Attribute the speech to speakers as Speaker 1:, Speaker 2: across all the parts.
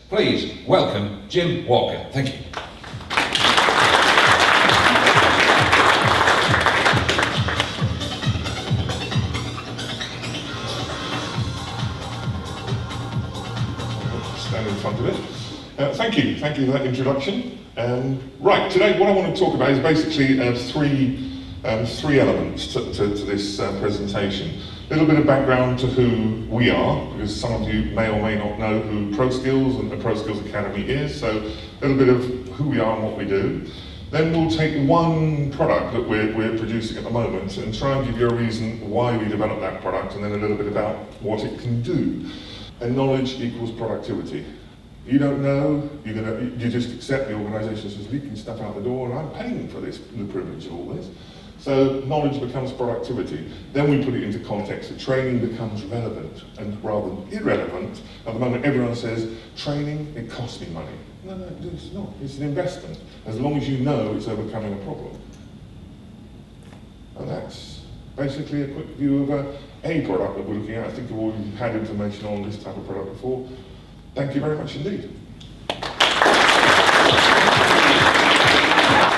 Speaker 1: Please welcome Jim Walker. Thank you.
Speaker 2: Stand in front of it. Thank you for that introduction. Right, today what I want to talk about is basically three elements to this presentation. A little bit of background to who we are, because some of you may or may not know who ProSkills and the ProSkills Academy is, so a little bit of who we are and what we do. Then we'll take one product that we're producing at the moment and try and give you a reason why we developed that product, and then a little bit about what it can do. And knowledge equals productivity. You don't know, you just accept the organisation says leaking stuff out the door and I'm paying for this, the privilege of all this. So knowledge becomes productivity. Then we put it into context that training becomes relevant and rather than irrelevant. At the moment everyone says, training, it costs me money. No, it's not, it's an investment. As long as you know it's overcoming a problem. And that's basically a quick view of a product that we're looking at. I think you've already had information on this type of product before. Thank you very much indeed.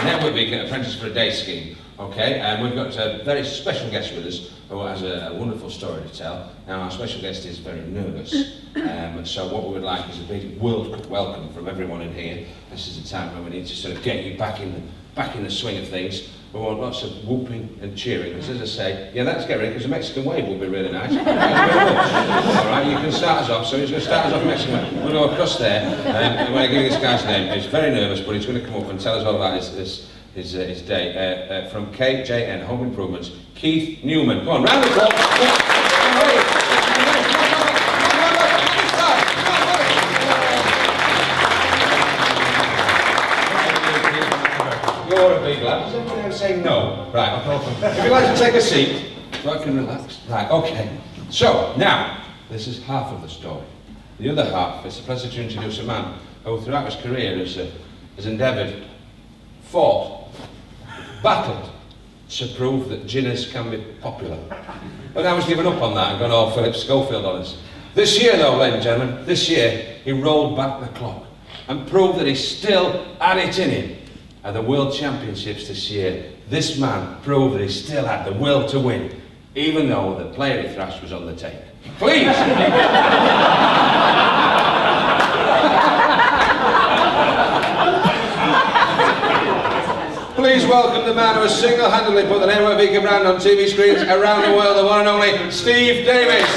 Speaker 1: Network VEKA Apprentice for a Day scheme. Okay, and we've got a very special guest with us who has a wonderful story to tell. Now, our special guest is very nervous, so what we would like is a big World Cup welcome from everyone in here. This is a time when we need to sort of get you back in the swing of things. We want lots of whooping and cheering, because as I say, yeah, let's get ready, because the Mexican wave will be really nice. Thank you very much. All right, you can start us off, so he's going to start us off Mexican wave. We'll go across there, and when I give you this guy's name, he's very nervous, but he's going to come up and tell us all about his day. From KJN Home Improvements, Keith Newman. Come on, round of applause. You're a big lad. Does anybody else say no? Right. If you'd like to take a seat, so I can relax. Right, okay. So, now, this is half of the story. The other half, it's a pleasure to introduce a man who throughout his career has endeavoured, fought, battled to prove that ginners can be popular. But now he's given up on that and gone all Philip Schofield on us. This year though, ladies and gentlemen, this year he rolled back the clock and proved that he still had it in him. At the World Championships this year, this man proved that he still had the will to win, even though the player he thrashed was on the tape. Please! Please welcome the man who has single-handedly put the Network VEKA brand on TV screens around the world, the one and only Steve Davis.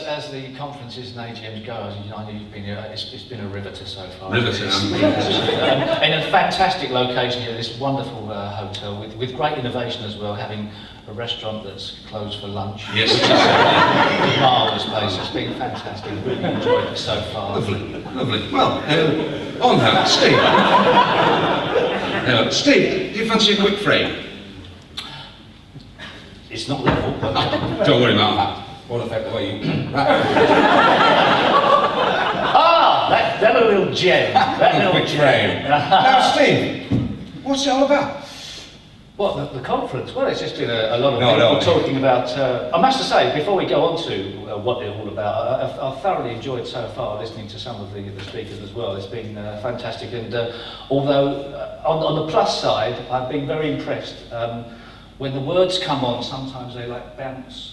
Speaker 3: As the conferences and AGMs go, as you know, you've been here, it's been a riveter so far.
Speaker 1: Riveter.
Speaker 3: In a fantastic location here, this wonderful hotel with great innovation as well, having a restaurant that's closed for lunch.
Speaker 1: Yes.
Speaker 3: Which is a marvellous place. It's been fantastic. Really enjoyed it so far.
Speaker 1: Lovely, lovely. Well, on that, Steve. Steve, do you fancy a quick frame?
Speaker 3: It's not level, but
Speaker 1: don't worry about that. Won't affect the way you...
Speaker 3: that little gem. That little
Speaker 1: quick frame. Now, Steve, what's it all about?
Speaker 3: What, the conference? Well, it's just been a lot of people talking about... I must say, before we go on to what they're all about, I've thoroughly enjoyed so far listening to some of the speakers as well. It's been fantastic, and although on the plus side, I've been very impressed. When the words come on, sometimes they like bounce.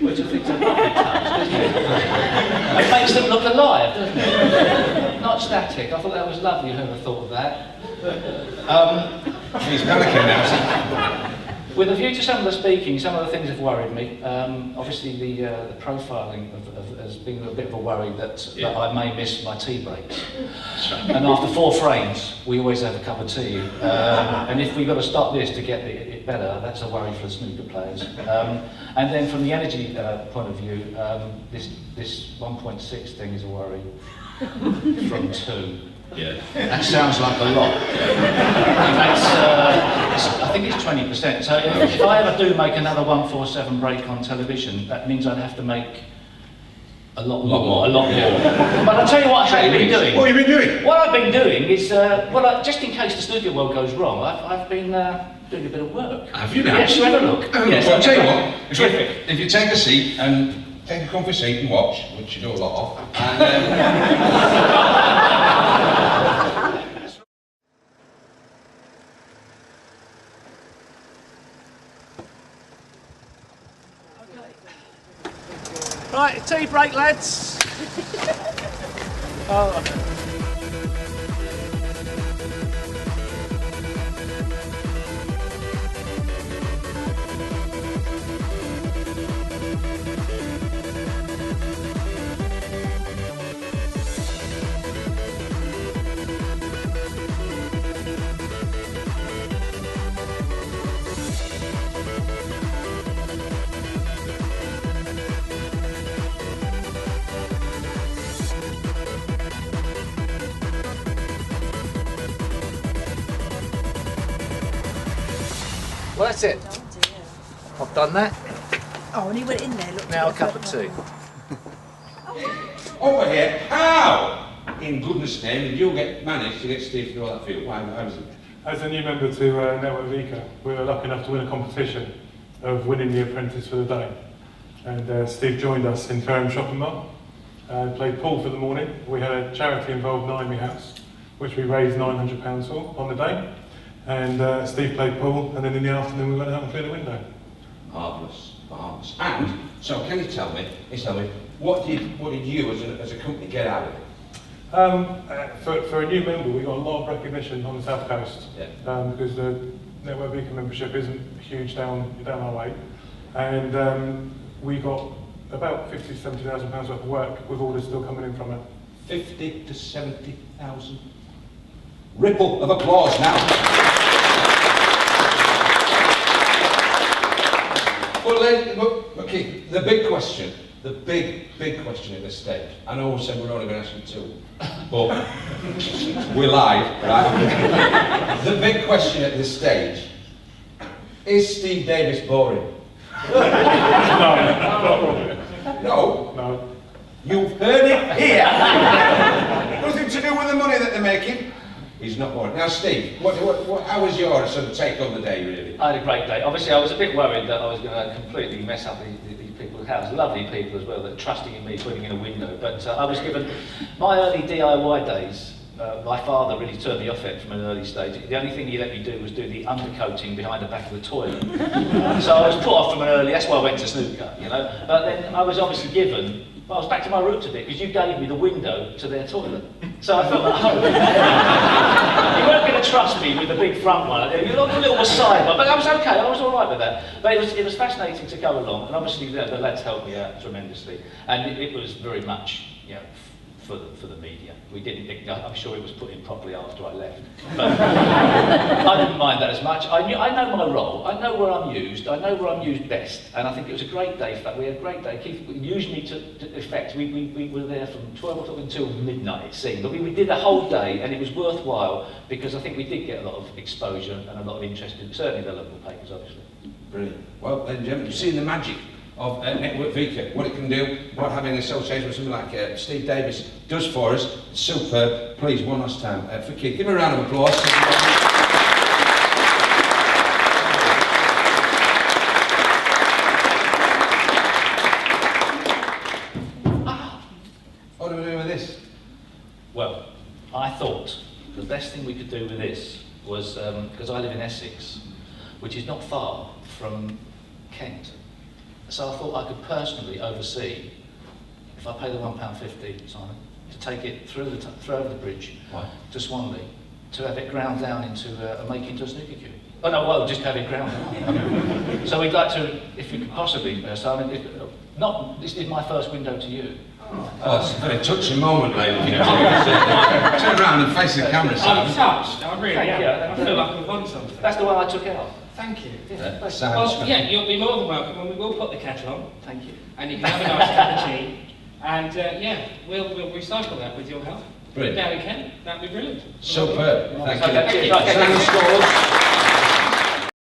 Speaker 3: Which I think's a lovely touch, doesn't it? It makes them look alive, doesn't it? Not static. I thought that was lovely. Whoever thought of that?
Speaker 1: He's panicking now.
Speaker 3: With a view to some of the speaking, some of the things have worried me. Obviously, the profiling has been a bit of a worry that I may miss my tea breaks. And after 4 frames, we always have a cup of tea. And if we've got to stop this to get it better, that's a worry for the snooker players. And then from the energy point of view, this 1.6 thing is a worry from 2.
Speaker 1: Yeah.
Speaker 3: That sounds like a lot. I think it's 20%. So if I ever do make another 147 break on television, that means I'd have to make A lot more. But I'll tell you what I have been doing.
Speaker 1: What have you been doing?
Speaker 3: What I've been doing is, just in case the snooker world goes wrong, I've been doing a bit of work.
Speaker 1: Have you now?
Speaker 3: Yes, you have a look. Yes,
Speaker 1: I'll tell you what.
Speaker 3: Terrific.
Speaker 1: If you take a seat and take a comfy seat and watch, which you do a lot of, and
Speaker 3: Right, tea break, lads. Well, that's it. I've done that.
Speaker 4: Oh, and he went in there. Looked
Speaker 3: Now a
Speaker 4: at the
Speaker 3: cup of
Speaker 4: photo.
Speaker 3: tea.
Speaker 1: over here, how, in goodness name, did you manage to get Steve through all that field? Why, how was it?
Speaker 5: As a new member to Network VEKA, we were lucky enough to win a competition of winning the apprentice for the day. And Steve joined us in Fareham Shopping Mall, played pool for the morning. We had a charity involved, Naomi House, which we raised £900 for on the day. And Steve played pool, and then in the afternoon we went out and cleared a window.
Speaker 1: Marvellous, marvellous. And, so can you tell me, what did you as a company get out of it?
Speaker 5: For a new member, we got a lot of recognition on the South Coast, because the Network VEKA membership isn't huge down our way, and we got about £50,000 to £70,000 worth of work with orders still coming in from it.
Speaker 1: 50 to 70,000. Ripple of applause now. Well, okay, the big question at this stage, I know we said we're only going to ask you two, but we're live, right? The big question at this stage, is Steve Davis boring? No? No. You've heard it here. Nothing to do with the money that they're making. He's not boring. Now, Steve, how was your sort of take on the day, really?
Speaker 3: I had a great day. Obviously, I was a bit worried that I was going to completely mess up these people's house. Lovely people as well, that trusting in me putting in a window. But I was given my early DIY days. My father really turned me off it from an early stage. The only thing he let me do was do the undercoating behind the back of the toilet. So I was put off from an early. That's why I went to snooker, you know. But then I was obviously given. I was back to my roots a bit because you gave me the window to their toilet. So I felt at home. You weren't going to trust me with the big front one. You like a little side one, but I was okay. I was all right with that. But it was fascinating to go along, and obviously the lads helped me out tremendously. And it was very much, you know, for the media. We didn't. I'm sure it was put in properly after I left. But I didn't mind that as much. I know my role. I know where I'm used. I know where I'm used best. And I think it was a great day. In fact, we had a great day. Keith used me to effect. We were there from 12 o'clock until midnight, it seemed. But we did the whole day, and it was worthwhile because I think we did get a lot of exposure and a lot of interest in certainly the local papers, obviously.
Speaker 1: Brilliant. Well, ladies and gentlemen, you've seen the magic of Network VEKA, what it can do, what having an association with something like Steve Davis does for us. Superb. Please, one last time for Keith. Give him a round of applause. What are we doing with this?
Speaker 3: Well, I thought the best thing we could do with this was, because I live in Essex, which is not far from Kent. So I thought I could personally oversee, if I pay the £1.50, Simon, to take it through over the bridge to Swanley, to have it ground down into make into a snooker cue. Oh no, well, just have it ground down. So we'd like to, if you could possibly, Simon, this is my first window to you.
Speaker 1: Oh, it's a very touching moment, ladies and gentlemen. Turn around and face the camera, Simon.
Speaker 6: I'm touched, I really
Speaker 3: Thank
Speaker 6: am.
Speaker 3: you.
Speaker 6: I feel like I've won something.
Speaker 3: That's the one I took out.
Speaker 6: Thank you.
Speaker 1: Sounds
Speaker 6: Well, yeah, you'll be more than welcome, and we will put the kettle on.
Speaker 3: Thank you.
Speaker 6: And you can have a nice cup of tea. And yeah, we'll recycle that with your help.
Speaker 1: Brilliant.
Speaker 6: Now we can. That'd be brilliant.
Speaker 1: Superb. Thank you.
Speaker 3: Okay,
Speaker 1: Sound scores.